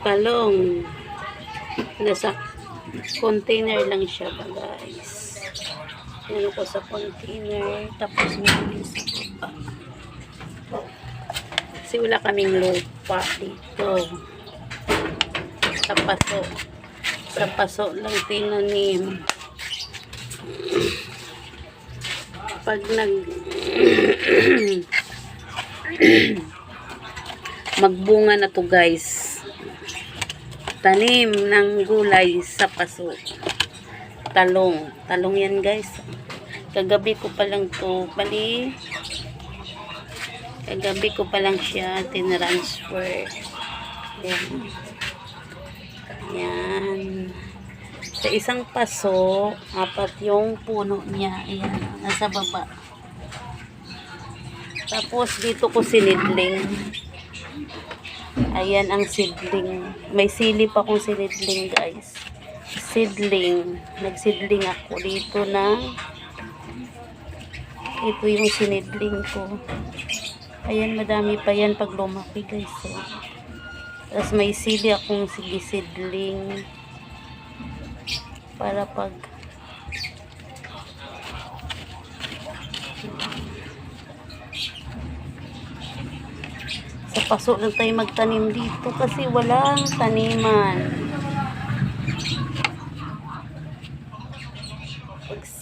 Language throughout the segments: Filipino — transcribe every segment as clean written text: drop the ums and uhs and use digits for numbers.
talong. Nasa container lang siya ba, guys. Ano ko sa container. Tapos meron sa baba. Kasi wala kaming lupa dito. Sa paso. Sa paso lang tinanim. Pag magbunga na to, guys, tanim ng gulay sa paso. Talong yan, guys. Kagabi ko pa lang to, kagabi ko pa lang siya tinransfer. Yan. Sa isang paso, 4 yung puno niya. Ayan, nasa baba. Tapos dito ko sinidling. Ayan ang seedling. May sili pa akong sinidling, guys. Seedling. Nagsidling ako dito ng ito yung sinidling ko. Ayan, madami pa yan pag lumaki, guys. So, tapos may sili akong seedling. Para pag sa paso lang tayo magtanim dito kasi walang taniman.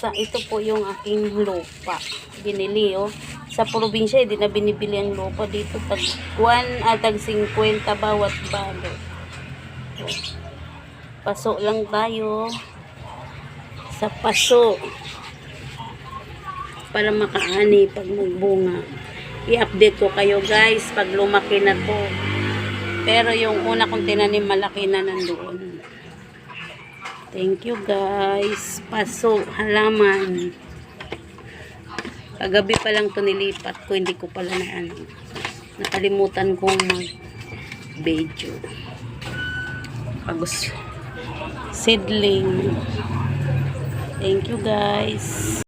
Ito po yung aking lupa. Binili, oh. Sa probinsya, hindi na binibili ang lupa dito. Tag 50 bawat balo. Paso lang tayo. Sa paso para makaani pag magbunga. I-update ko kayo, guys, pag lumaki na to. Pero yung una kong tinanim, malaki na nandoon. Thank you, guys. Paso, halaman. Kagabi pa lang to nilipat ko, hindi ko pala na nakalimutan kong mag-video. Seedling. Thank you, guys.